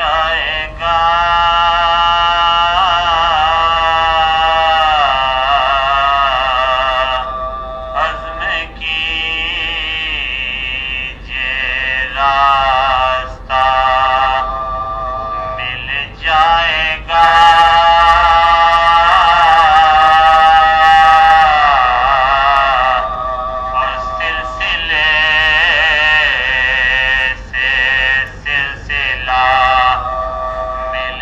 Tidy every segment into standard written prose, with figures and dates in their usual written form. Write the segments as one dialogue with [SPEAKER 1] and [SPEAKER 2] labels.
[SPEAKER 1] جائے گا عزم کیجئے راستہ مل جائے گا اور سلسلے سے سلسلہ مل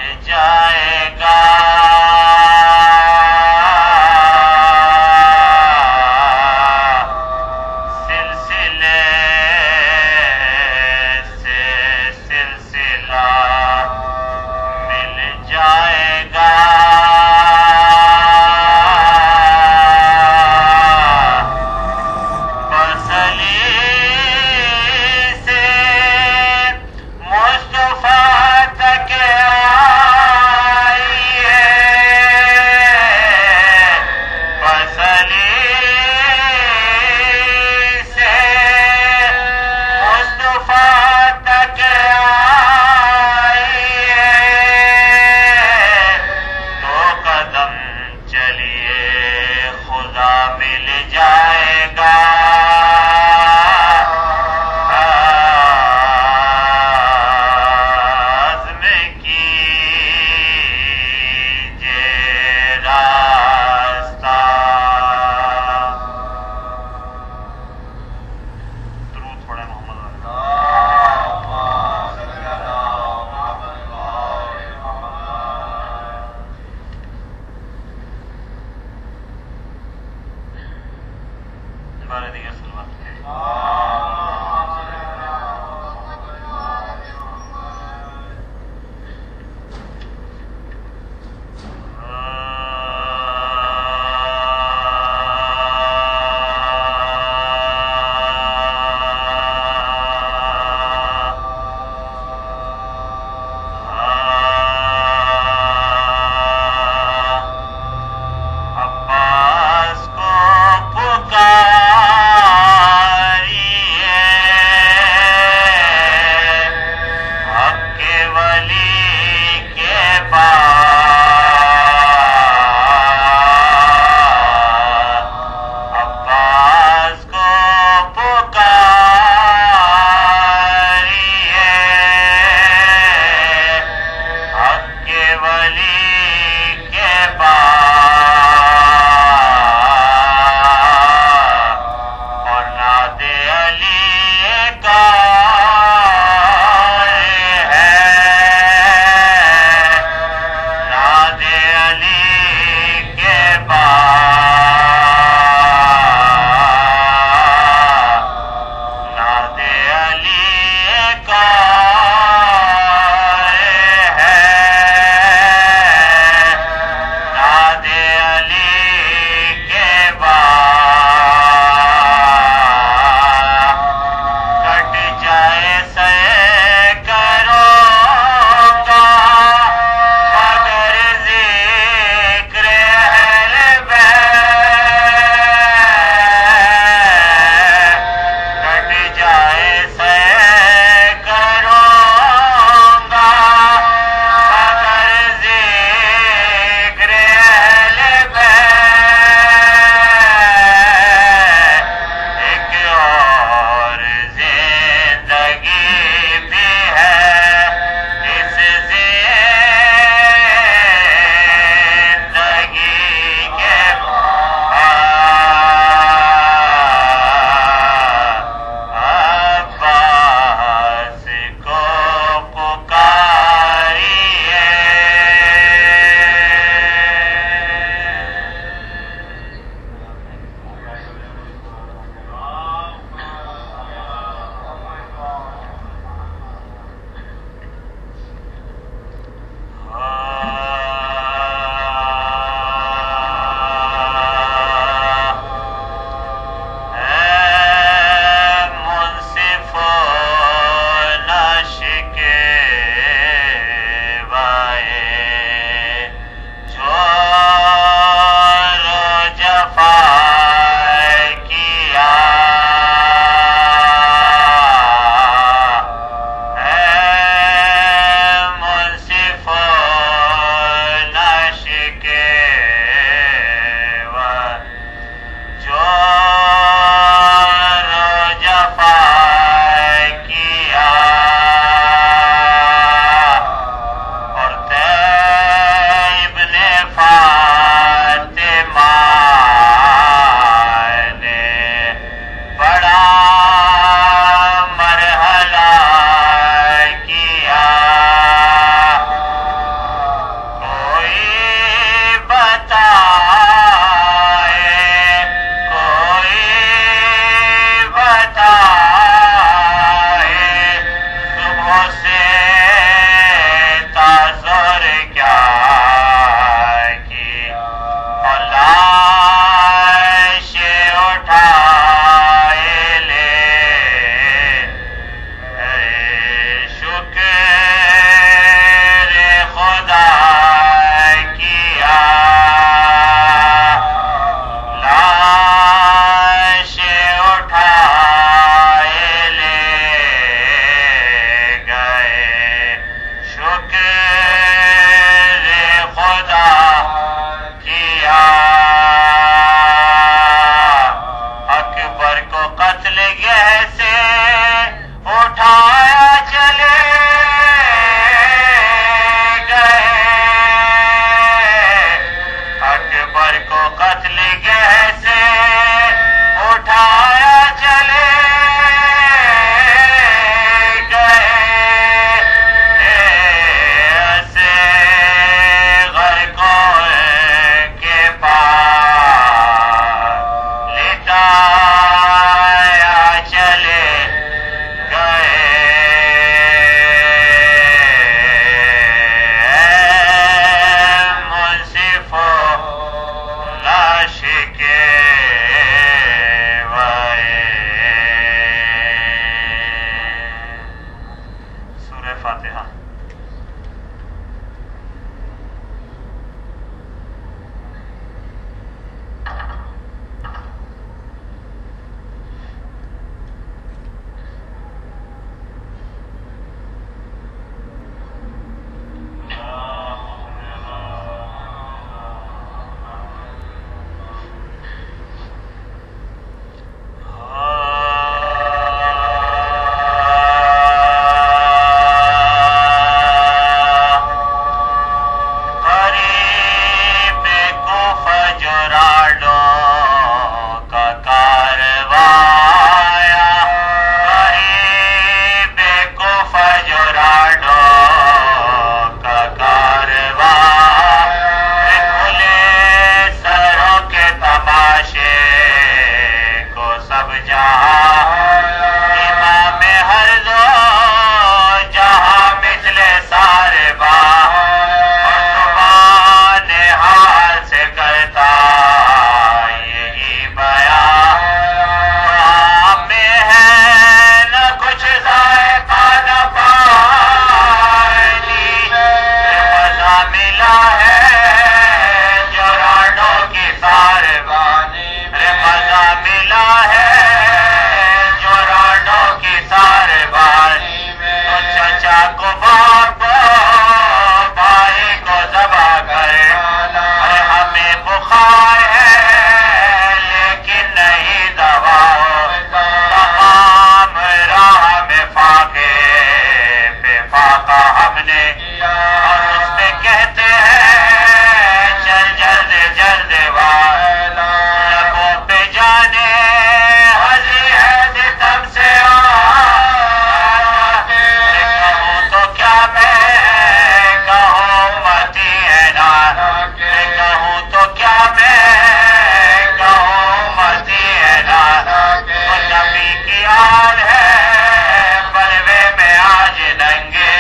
[SPEAKER 1] بلوے میں آج ننگے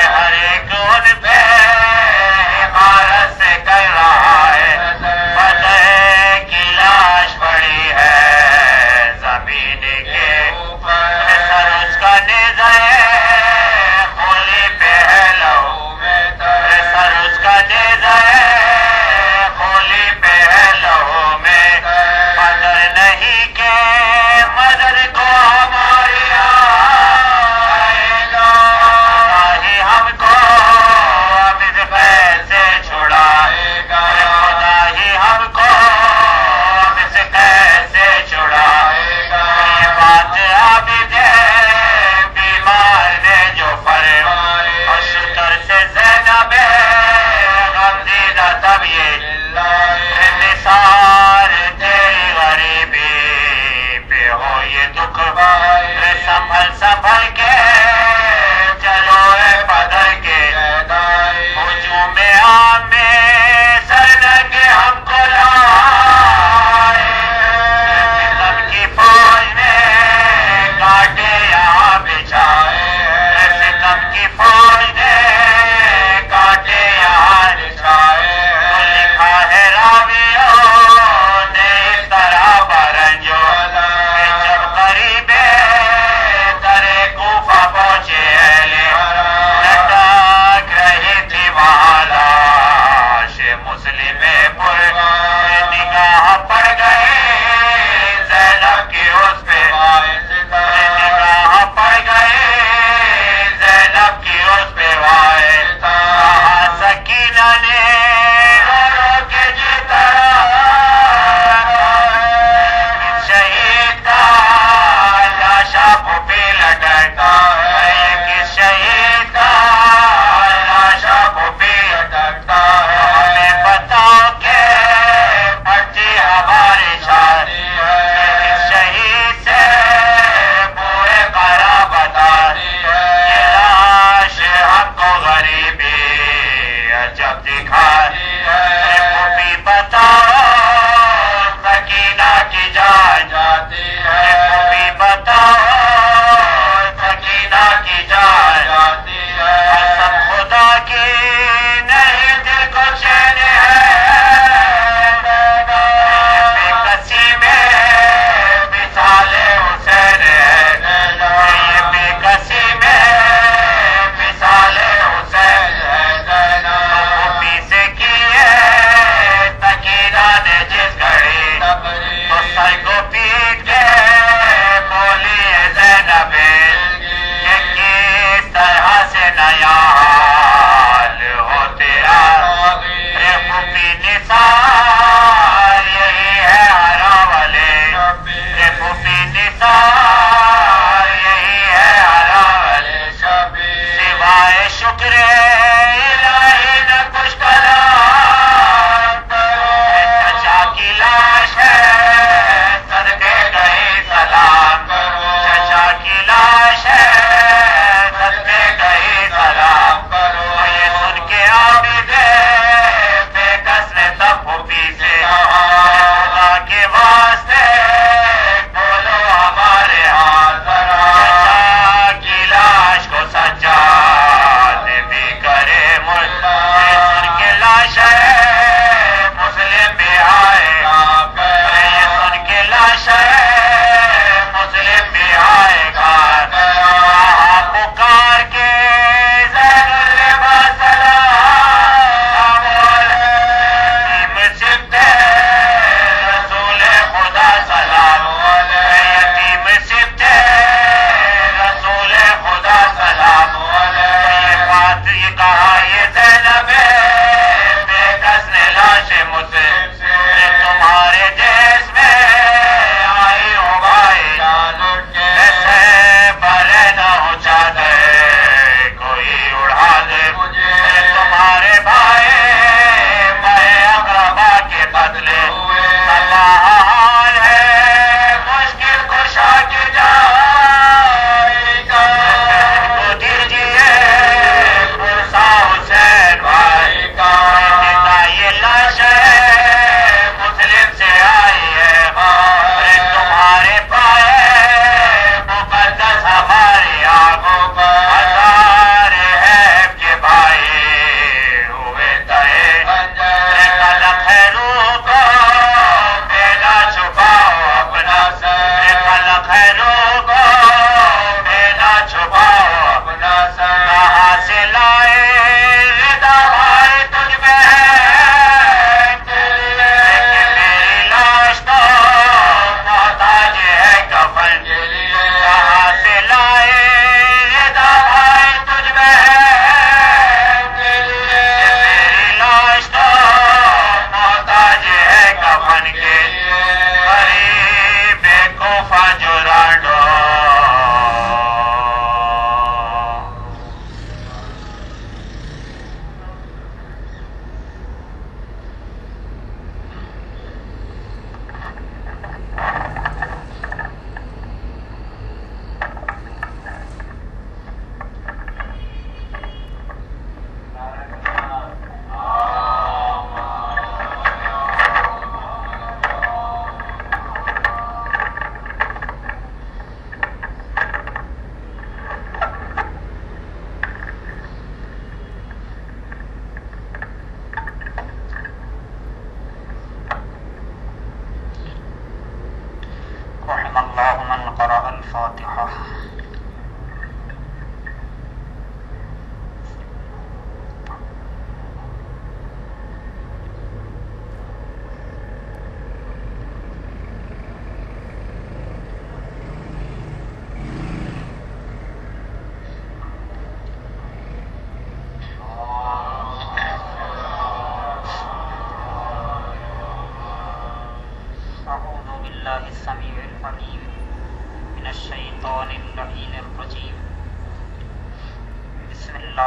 [SPEAKER 1] ہر ایک ان پہ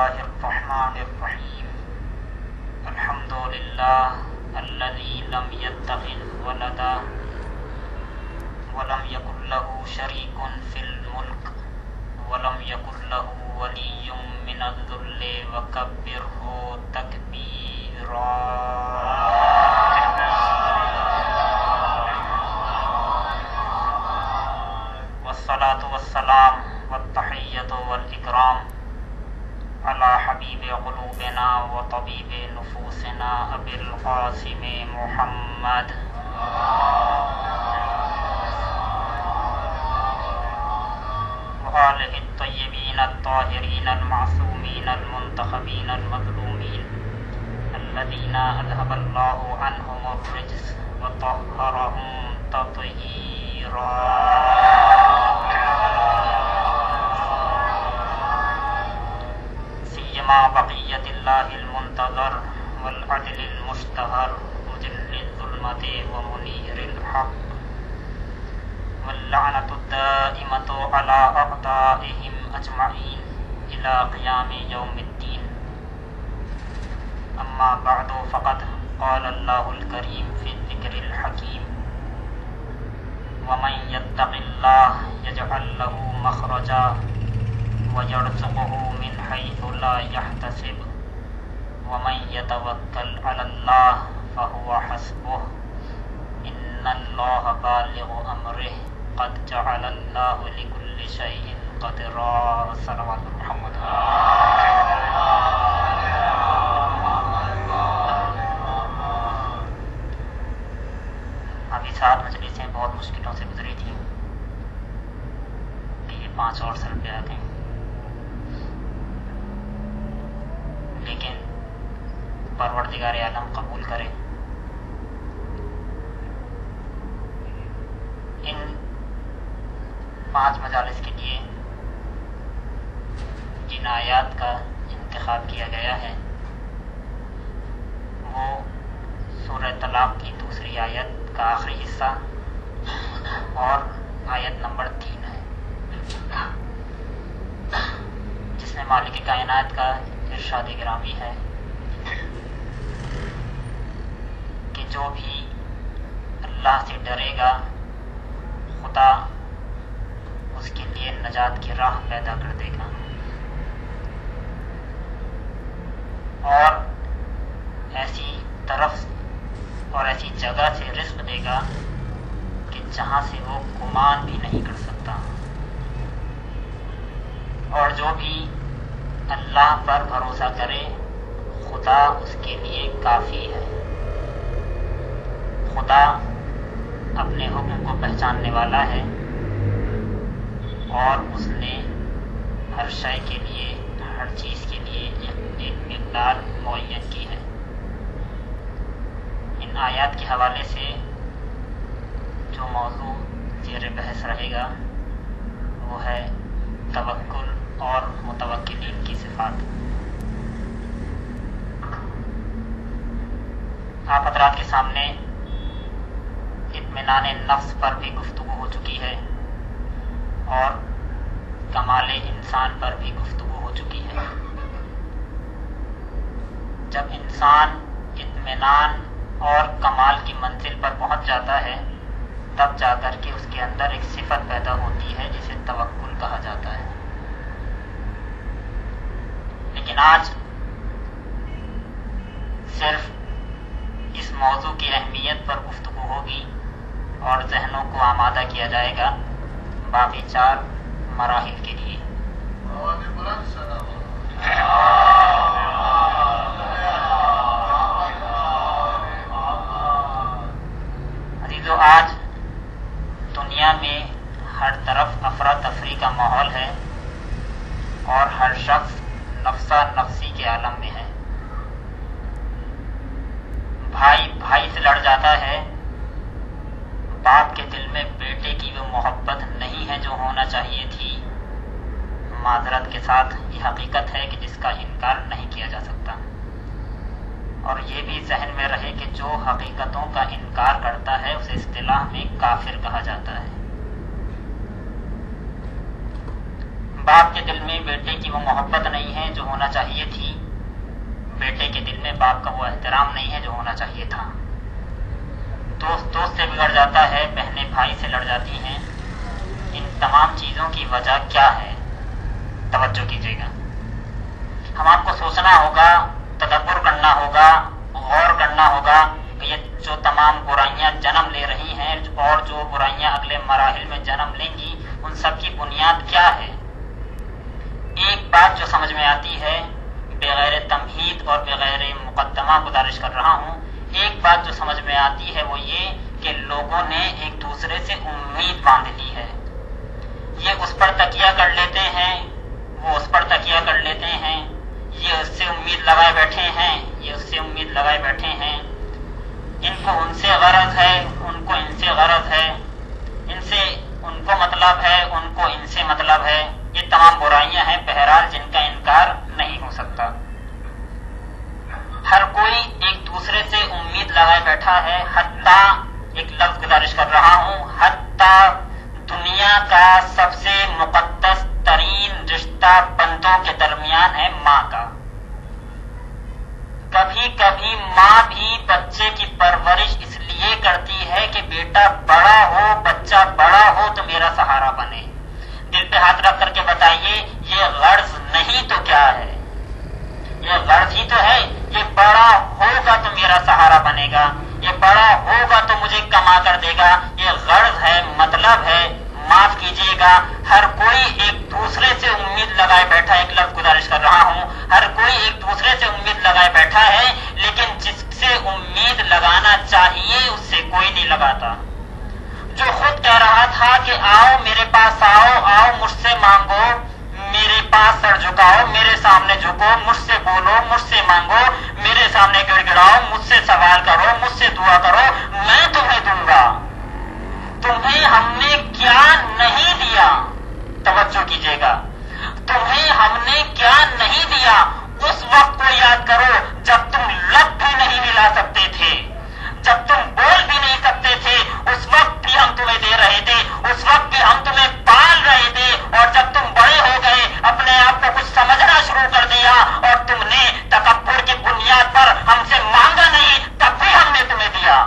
[SPEAKER 2] الله الرحمن الرحيم الحمد لله الذي لم يتخذ ولدا ولم يكن له شريك في الملك ولم يكن له ولي من الذل وكبره تكبيرا والصلاة والسلام والتحية والإكرام على حبيب قلوبنا وطبيب نفوسنا أبي القاسم محمد وآله الطيبين الطاهرين المعصومين المنتخبين المظلومين الذين أذهب الله عنهم الرجس وطهرهم تطهيرا سيما بقية الله المنتظر والعدل المشتهر مجل الظلمة ومنير الحق واللعنة الدائمة على أعدائهم أجمعين إلى قيام يوم الدين. أما بعد فقد قال الله الكريم في الذكر الحكيم ومن يتق الله يجعل له مخرجا ويرزقه من حيث لا يحتسب ومن يتوكل على الله فهو حسبه إن الله بالغ أمره قد جعل الله لكل شيء قدرا. صلوات محمد. ابھی 7 مجلسیں بہت مشکلوں سے گزری تھیں کہ یہ 5 اور سر پہ آ گئیں، لیکن پروردگار عالم قبول کرے. ان 5 مجالس کے لیے جن آیات کا انتخاب کیا گیا ہے وہ سورہ طلاق کی دوسری آیت کا آخری حصہ اور آیت نمبر 3 ہے، جس میں مالک کائنات کا ارشاد گرامی ہے کہ جو بھی اللہ سے ڈرے گا خدا اس کے لیے نجات کی راہ پیدا کر دے گا اور ایسی طرف اور ایسی جگہ سے رزق دے گا کہ جہاں سے وہ گمان بھی نہیں کر سکتا. اور جو بھی اللہ پر بھروسہ کرے خدا اس کے لیے کافی ہے. خدا اپنے حکم کو پہچاننے والا ہے اور اس نے ہر شے کے لیے ہر چیز کے لیے ایک مقدار معین کی ہے. ان آیات کے حوالے سے جو موضوع زیر بحث رہے گا وہ ہے توکل اور متوکلین کی صفات. آپ حضرات کے سامنے اطمینان نفس پر بھی گفتگو ہو چکی ہے اور کمال انسان پر بھی گفتگو ہو چکی ہے. جب انسان اطمینان اور کمال کی منزل پر پہنچ جاتا ہے تب جا کر کے اس کے اندر ایک صفت پیدا ہوتی ہے جسے توکل کہا جاتا ہے. لیکن آج صرف اس موضوع کی اہمیت پر گفتگو ہوگی اور ذہنوں کو آمادہ کیا جائے گا باقی 4 مراحل کے لیے. عزیزو، آج دنیا میں ہر طرف افراتفری کا ماحول ہے اور ہر شخص نفسا نفسی کے عالم میں ہے. بھائی بھائی سے لڑ جاتا ہے، باپ کے دل میں بیٹے کی وہ محبت نہیں ہے جو ہونا چاہیے تھی. معذرت کے ساتھ یہ حقیقت ہے کہ جس کا انکار نہیں کیا جا سکتا. اور یہ بھی ذہن میں رہے کہ جو حقیقتوں کا انکار کرتا ہے اسے اصطلاح میں کافر کہا جاتا ہے. باپ کے دل میں بیٹے کی وہ محبت نہیں ہے جو ہونا چاہیے تھی، بیٹے کے دل میں باپ کا وہ احترام نہیں ہے جو ہونا چاہیے تھا، دوست دوست سے بگڑ جاتا ہے، بہنیں بھائی سے لڑ جاتی ہیں۔ ان تمام چیزوں کی وجہ کیا ہے؟ توجہ کیجیے گا، ہم آپ کو سوچنا ہوگا، تدبر کرنا ہوگا، غور کرنا ہوگا کہ یہ جو تمام برائیاں جنم لے رہی ہیں اور جو برائیاں اگلے مراحل میں جنم لیں گی، ان سب کی بنیاد کیا ہے؟ ایک بات جو سمجھ میں آتی ہے، بغیر تمہید اور بغیر مقدمہ گزارش کر رہا ہوں، ایک بات جو سمجھ میں آتی ہے وہ یہ کہ لوگوں نے ایک دوسرے سے امید باندھ لی ہے۔ یہ اس پر تکیہ کر لیتے ہیں، وہ اس پر تکیہ کر لیتے ہیں، یہ اس سے امید لگائے بیٹھے ہیں، یہ اس سے امید لگائے بیٹھے ہیں، ان کو ان سے غرض ہے، ان کو ان سے غرض ہے، ان سے ان کو مطلب ہے، ان کو ان سے مطلب ہے۔ یہ تمام برائیاں ہیں بہرحال جن کا انکار نہیں ہو سکتا۔ ہر کوئی ایک دوسرے سے امید لگائے بیٹھا ہے، حتیٰ ایک لفظ گزارش کر رہا ہوں، حتیٰ دنیا کا سب سے مقدس ترین رشتہ بندوں کے درمیان ہے ماں کا۔ کبھی کبھی ماں بھی بچے کی پرورش اس لیے کرتی ہے کہ بیٹا بڑا ہو، بچہ بڑا ہو تو میرا سہارا بنے۔ دل پہ ہاتھ رکھ کر کے بتائیے، یہ غرض نہیں تو کیا ہے؟ یہ غرض ہی تو ہے، یہ بڑا ہوگا تو میرا سہارا بنے گا، یہ بڑا ہوگا تو مجھے کما کر دے گا، یہ غرض ہے، مطلب ہے۔ معاف کیجیے گا، ہر کوئی ایک دوسرے سے امید لگائے بیٹھا ہے، ایک لفظ گزارش کر رہا ہوں، ہر کوئی ایک دوسرے سے امید لگائے بیٹھا ہے، لیکن جس سے امید لگانا چاہیے اس سے کوئی نہیں لگاتا۔ جو خود کہہ رہا تھا کہ آؤ میرے پاس آؤ، آؤ مجھ سے مانگو، میرے پاس سر جھکاؤ، میرے سامنے جھکو، مجھ سے بولو، مجھ سے مانگو، میرے سامنے گڑ گڑاؤ، مجھ سے سوال کرو، مجھ سے دعا کرو، میں تمہیں دوں گا۔ تمہیں ہم نے کیا نہیں دیا؟ توجہ کیجیے گا، تمہیں ہم نے کیا نہیں دیا؟ اس وقت کو یاد کرو جب تم لب بھی نہیں ہلا سکتے تھے، جب تم بول بھی نہیں سکتے تھے، اس وقت بھی ہم تمہیں دے رہے تھے، اس وقت بھی ہم تمہیں پال رہے تھے، اور جب تم بڑے ہو گئے، اپنے آپ کو کچھ سمجھنا شروع کر دیا اور تم نے تکبر کی بنیاد پر ہم سے مانگا نہیں، تب بھی ہم نے تمہیں دیا،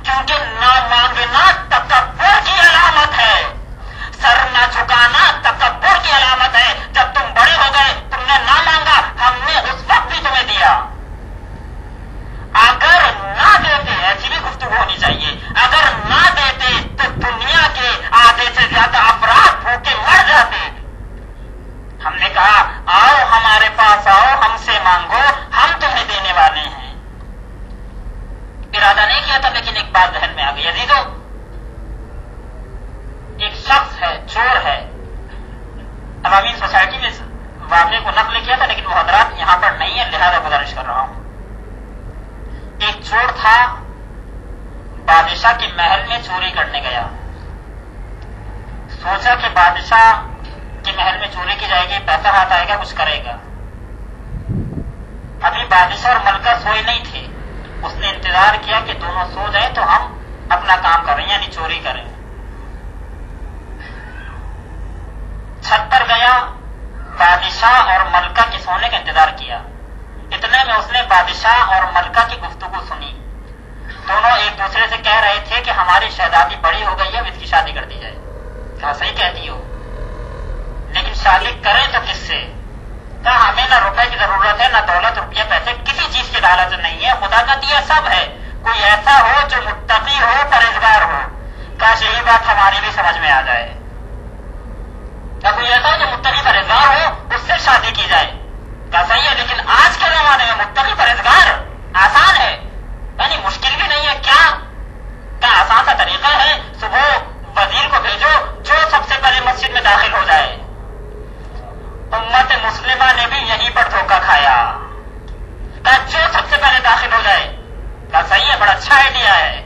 [SPEAKER 2] کیونکہ نہ مانگنا تکبر کی علامت ہے، سر نہ جھکانا تکبر کی علامت ہے۔ جب تم بڑے ہو گئے، تم نے نہ مانگا، ہم نے اس وقت بھی تمہیں دیا۔ اگر نہ دیتے، ایسی بھی گفتگو ہونی چاہیے، اگر نہ دیتے تو دنیا کے آدھے سے زیادہ افراد بھوکے مر جاتے۔ ہم نے کہا آؤ ہمارے پاس آؤ، ہم سے مانگو، ہم تمہیں دینے والے ہیں۔ ارادہ نہیں کیا تھا، لیکن ایک بات ذہن میں آ گئی۔ عزیزو، ایک شخص ہے، چور ہے، عوامین سوسائٹی میں واقعے کو نقل کیا تھا، لیکن وہ حضرات یہاں پر نہیں ہے، لہذا گزارش کر رہا ہوں۔ ایک چور تھا، بادشاہ کے محل میں چوری کرنے گیا، سوچا کہ بادشاہ کے محل میں چوری کی جائے گی، پیسہ ہاتھ آئے گا، کچھ کرے گا۔ ابھی بادشاہ اور ملکہ سوئے نہیں تھے، اس نے انتظار کیا کہ دونوں سو جائیں تو ہم اپنا کام کریں، یعنی چوری کریں۔ چھت پر گیا، بادشاہ اور ملکہ کے سونے کا انتظار کیا، اتنے میں اس نے بادشاہ اور ملکہ کی گفتگو سنی۔ دونوں ایک دوسرے سے کہہ رہے تھے کہ ہماری شہزادی بڑی ہو گئی ہے، اب اس کی شادی کر دی جائے۔ کہا صحیح کہتی ہو، لیکن شادی کریں تو کس سے؟ کہا ہمیں نہ روپے کی ضرورت ہے، نہ دولت، روپیہ، پیسے، کسی چیز کی لالچ نہیں ہے، خدا کا دیا سب ہے، کوئی ایسا ہو جو متقی ہو، پرہیزگار ہو۔ کاش یہی بات ہماری بھی سمجھ میں آ جائے، کیا کوئی ایسا ہو جو متقی پرہیزگار ہو، اس سے شادی کی جائے۔ کہا صحیح ہے، لیکن آج کے زمانے میں متقی پرہیزگار آسان ہے، یعنی مشکل بھی نہیں ہے۔ کیا آسان سا طریقہ ہے، صبح وزیر کو بھیجو جو سب سے پہلے مسجد میں داخل ہو جائے۔ امت مسلمہ نے بھی یہیں پر دھوکہ کھایا، کہا جو سب سے پہلے داخل ہو جائے۔ کہا صحیح ہے، بڑا اچھا آئیڈیا ہے۔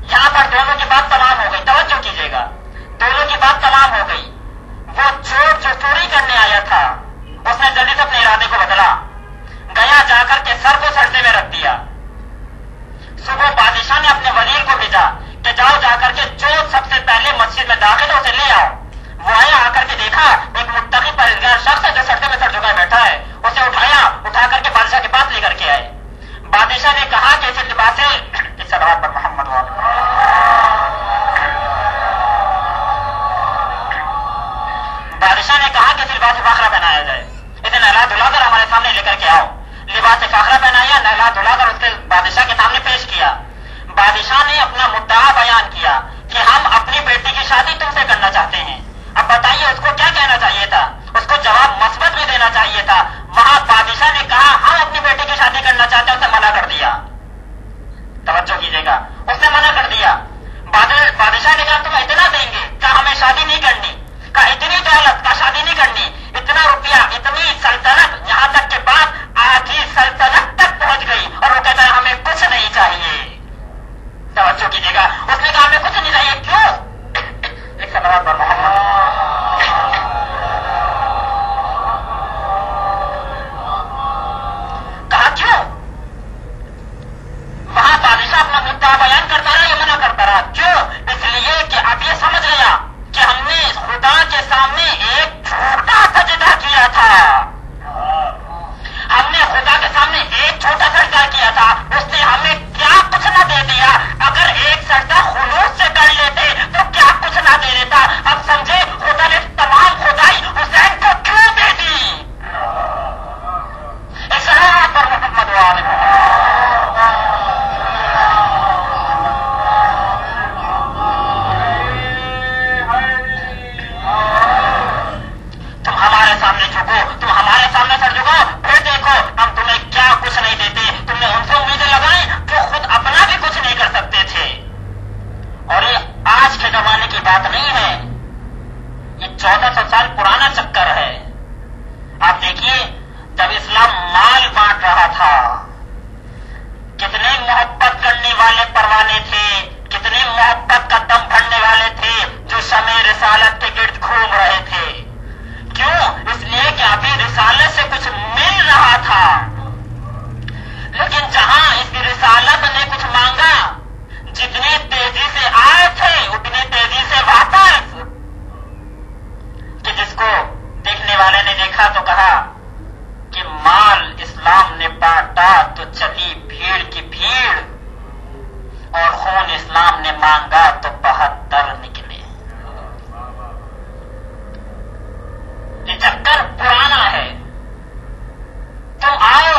[SPEAKER 2] یہاں پر دونوں کی بات تمام ہو گئی، توجہ کیجیے گا، دونوں کی بات تمام ہو گئی۔ وہ چور جو چوری کرنے آیا تھا، اس نے جلدی سے اپنے ارادے کو بدلا، گیا جا کر کے سر کو سجدے میں رکھ دیا۔ صبح بادشاہ نے اپنے وزیر کو بھیجا کہ جاؤ جا کر کے جو سب سے پہلے مسجد میں داخل ہو اسے لے آؤ۔ وہ آیا، آ کر کے دیکھا لایا, نہلا دھلا کر اس کے بادشاہ کے سامنے پیش کیا. بادشاہ نے اپنا مدعا بیان کیا کہ ہم اپنی بیٹی کی شادی تم سے کرنا چاہتے ہیں. اب بتائیے اس کو کیا کہنا چاہیے تھا؟ اس کو جواب مثبت بھی دینا چاہیے تھا. وہاں بادشاہ نے کہا ہم اپنی بیٹی کی شادی کرنا چاہتے ہیں, اسے منع کر دیا. توجہ کیجیے گا, اس نے منع کر دیا. بادشاہ نے کہا تم اتنا دیں گے, کہا ہمیں شادی نہیں کرنی, کہا اتنی دولت, کہا شادی نہیں کرنی, اتنا روپیہ, اتنی سلطنت, یہاں تک کہ بات آدھی سلطنت تک پہنچ گئی. اور وہ کہتا ہے ہمیں کچھ نہیں چاہیے. توجہ کیجیے گا, اس نے کہا ہمیں کچھ نہیں چاہیے. کیوں؟ ایک صلوات پر محمد. کہا کیوں؟ وہاں بادشاہ اپنا مدعا بیان کرتا رہا, یہ منع کرتا رہا. کیوں؟ اس لیے کہ اب یہ سمجھ گیا کہ ہم نے خدا کے سامنے ایک جھوٹا سجدہ کیا تھا. ہم نے خدا کے سامنے ایک چھوٹا سجدہ کیا تھا. اس نے ہمیں کیا کچھ نہ دے دیا. اگر ایک سجدہ خلوص سے کر لیتے تو کیا کچھ نہ دے دیتا. اب سمجھے خدا نے تمام خدائی حسین کو کیوں دے دی. اس طرح پر محمد والے سامنے جھکو, تم ہمارے سامنے سر جھکو, پھر دیکھو ہم تمہیں کیا کچھ نہیں دیتے. تم نے ان سے امیدیں لگائیں جو خود اپنا بھی کچھ نہیں کر سکتے تھے. اور یہ آج کے زمانے کی بات نہیں ہے, یہ 1400 سال پرانا چکر ہے. آپ دیکھیے جب اسلام مال بانٹ رہا تھا, کتنے محبت کرنے والے پروانے تھے, کتنے محبت کا دم بھرنے والے تھے جو شمع رسالت کے گرد گھوم رہے تھے. کیوں؟ اس لیے کہ ابھی رسالت سے کچھ مل رہا تھا. لیکن جہاں اس رسالت نے کچھ مانگا, جتنی تیزی سے آئے تھے اتنی تیزی سے واپس. کہ جس کو دیکھنے والے نے دیکھا تو کہا کہ مال اسلام نے بانٹا تو چلی بھیڑ کی بھیڑ, اور خون اسلام نے مانگا تو 72 نکلے. یہ چکر پرانا ہے. تم آؤ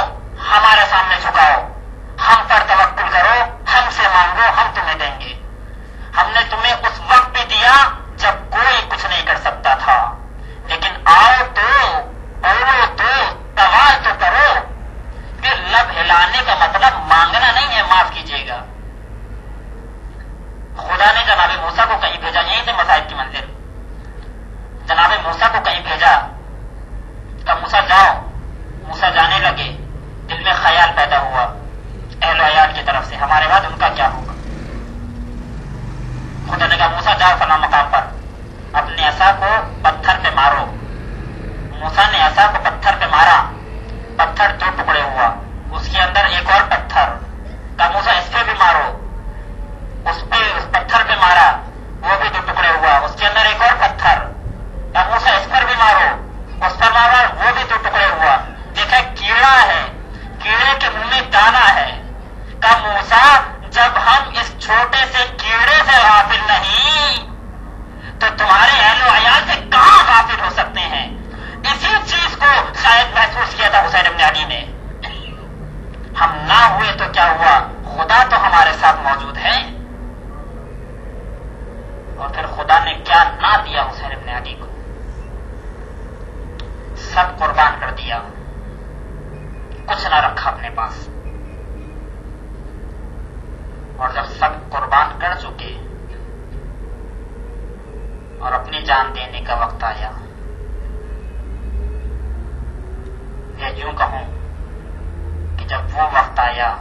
[SPEAKER 2] ہمارے سامنے جھکاؤ, ہم پر توکل کرو, ہم سے مانگو, ہم تمہیں دیں گے. ہم نے تمہیں اس وقت بھی دیا جب کوئی کچھ نہیں کر سکتا تھا. لیکن آؤ تو, بولو تو, سوال تو کرو. پھر لب ہلانے کا مطلب مانگنا نہیں ہے, معاف کیجیے گا. خدا نے جناب موسیٰ کو کہیں بھیجا, یہیں سے مسائل کی منزل. جناب موسیٰ کو کہیں بھیجا, کہا موسیٰ جاؤ. موسیٰ جانے لگے, دل میں خیال پیدا ہوا اہل و عیال کی طرف سے, ہمارے بعد ان کا کیا ہوگا. خدا نے کہا موسیٰ جاؤ فلاں مقام پر, اپنے عصا کو پتھر پہ مارو. موسیٰ نے عصا کو پتھر پہ مارا, پتھر 2 ٹکڑے ہوا. اس کے اندر ایک اور پتھر, کہا موسیٰ اس پہ بھی مارو. اس پتھر پہ مارا, وہ بھی 2 ٹکڑے ہوا. اس کے اندر ایک اور پتھر, موسیٰ اس پر بھی مارو. اس پر مارا, وہ بھی 2 ٹکڑے ہوا. دیکھا کیڑا ہے, کیڑے کے منہ میں دانا ہے. کہا موسیٰ جب ہم اس چھوٹے سے کیڑے سے غافل نہیں تو تمہارے اہل و عیال سے کہاں غافل ہو سکتے ہیں. اسی چیز کو شاید محسوس کیا تھا حسین بن علی نے. ہم نہ ہوئے تو کیا ہوا, خدا تو ہمارے ساتھ موجود ہے. اور پھر خدا نے کیا نہ دیا حسین بن علی کو, سب قربان کر دیا, کچھ نہ رکھا اپنے پاس. اور جب سب قربان کر چکے اور اپنی جان دینے کا وقت آیا, یا یوں کہوں کہ جب وہ وقت آیا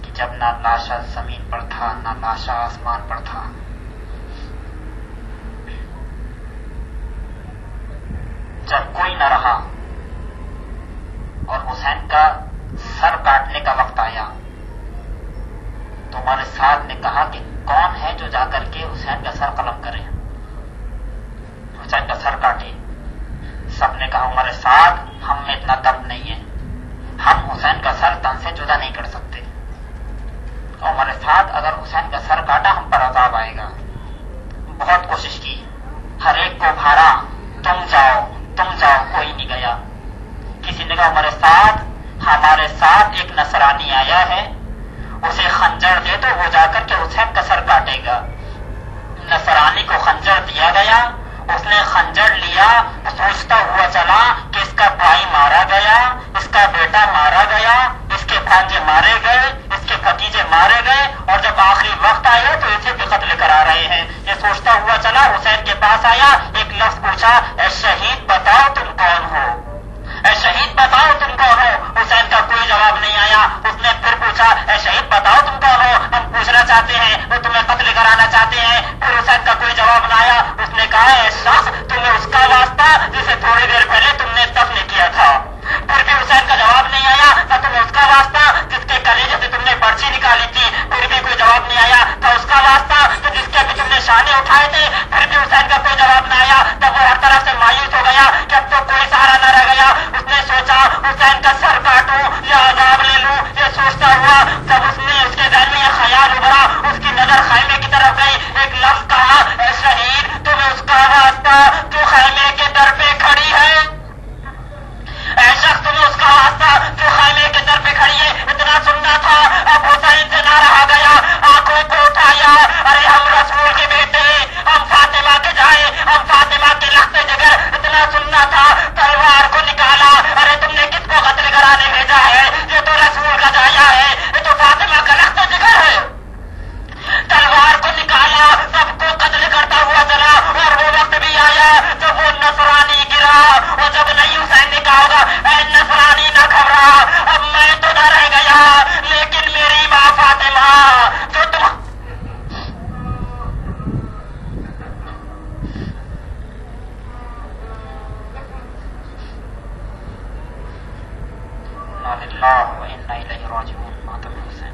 [SPEAKER 2] کہ جب نہ لاشا زمین پر تھا نہ لاشا آسمان پر تھا, جب کوئی نہ رہا اور حسین کا سر کاٹنے کا وقت آیا, تو ہمارے ساتھ نے کہا کہ کون ہے جو جا کر کے حسین کا سر قلم کرے, حسین کا سر کاٹے. سب نے کہا ہمارے ساتھ, ہم میں اتنا دم نہیں ہے, ہم حسین کا سر تن سے جدا نہیں کر سکتے. اور ہمارے ساتھ اگر حسین کا سر کاٹا ہم پر عذاب آئے گا. بہت کوشش کی, ہر ایک کو بھارا, تم جاؤ, کوئی نہیں گیا. کسی نے کہا ہمارے ساتھ, ہمارے ساتھ ایک نصرانی آیا ہے، اسے خنجر دے تو وہ جا کر کے حسین کا سر کاٹے گا۔ نصرانی کو خنجر دیا گیا، اس نے خنجر لیا، سوچتا ہوا چلا کہ اس کا بھائی مارا گیا، اس کا بیٹا مارا گیا، اس کے بھانجے مارے گئے، اس کے بھتیجے مارے گئے، اور جب آخری وقت آیا تو اسے بھی قتل کرا رہے ہیں۔ یہ سوچتا ہوا چلا، حسین کے پاس آیا، ایک لفظ پوچھا، اے شہید بتاؤ تم کون ہو، اے شہید بتاؤ تم کون ہو۔ حسین کا کوئی جواب نہیں آیا۔ اس نے پھر پوچھا، اے شہید بتاؤ تم کون ہو، ہم پوچھنا چاہتے ہیں، وہ تمہیں قتل کرانا چاہتے ہیں۔ پھر حسین کا کوئی جواب نہ آیا۔ اس نے کہا، اے شخص، تمہیں اس کا واسطہ جسے تھوڑی دیر پہلے تم نے دفن کیا تھا۔ پھر بھی حسین کا جواب نہیں آیا۔ نہ تمہیں اس کا واسطہ جس کے کلیجے سے تم نے پرچی نکالی تھی، پھر بھی کوئی جواب نہیں آیا۔ تھا اس کا واسطہ کہ جس کے بھی تم نے شانے اٹھائے تھے، پھر بھی حسین کا کوئی جواب نہ آیا۔ تب وہ ہر طرف سے مایوس ہو گیا کہ اب تو کوئی سہارا نہ رہ گیا۔ اس نے سوچا، حسین کا سر کاٹوں یا عذاب لے لوں۔ یہ سوچتا ہوا جب اس نے اس کے ذہن میں یہ خیال ابھرا، اس کی نظر خیمے کی طرف گئی، ایک لفظ کہا، اے شہید، تمہیں اس کا واسطہ جو خیمے کے در پہ کھڑی ہے، اے شخص، تمہیں اس کا واسطہ جو خیمے کے در پہ کھڑی ہے۔ اتنا سننا تھا، اب حسین سے نہ رہا گیا، آنکھوں کو اٹھایا، ارے ہم رسول کے بیٹے، ہم فاطمہ کے جائے، ہم فاطمہ کے لخت جگر۔ اتنا سننا تھا، تلوار کو نکالا، ارے تم نے کس کو قتل کرانے بھیجا ہے؟ یہ تو رسول کا جایا ہے، یہ تو فاطمہ کا لخت جگر ہے۔ تلوار کو نکالا، سب کو قتل کرتا ہوا چلا، اور وہ وقت بھی آیا جب وہ نصرانی گرا، اور جب نہیں حسین نے کہا ہوگا، اے نصرانی نہ گھبرا، اب میں تو نہ رہ گیا، لیکن میری ماں فاطمہ جو تم اللہ وإنا إلیہ راجعون۔ ماتم حسین۔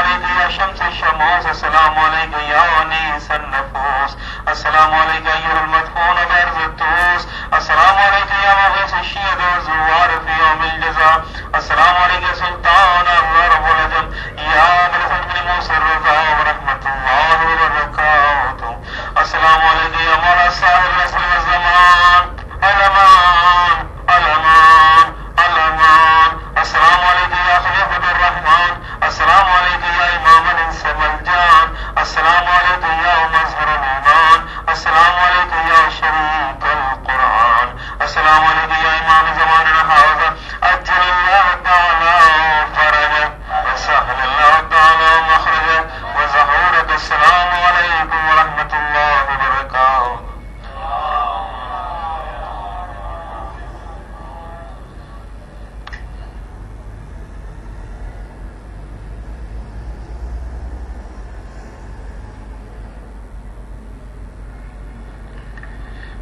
[SPEAKER 3] علیک یا شمس الشموس السلام علیک یا انیس النفوس السلام علیک ایھا المدفون بعرض الطوس السلام علیک یا مغیث الشیعة والزوار فی یوم الجزاء السلام علیک یا سلطان الضرب والعجم یا ملک بن موسى الرضا ورحمۃ اللہ وبرکاتہ السلام علیک یا مولا صاحب العصر والزمان الامان الامان الامان السلام علیک یا خلیفۃ الرحمن السلام علیک یا امام الانس والجان السلام علیک یا مظہر الایمان السلام علیک یا شریک القرآن السلام علیک یا امام زماننا هذا اجل اللہ تعالی فرجک وسهل اللہ تعالی مخرجک وظہورک السلام علیکم ورحمۃ اللہ وبرکاتہ.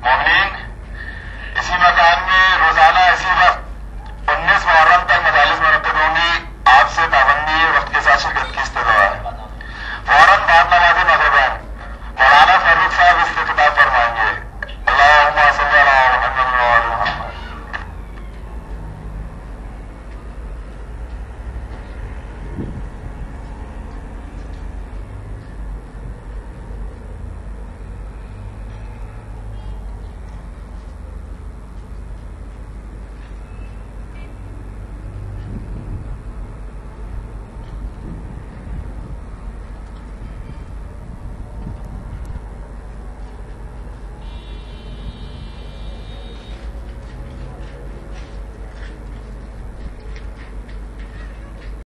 [SPEAKER 3] مومنین، اسی مکان میں روزانہ اسی وقت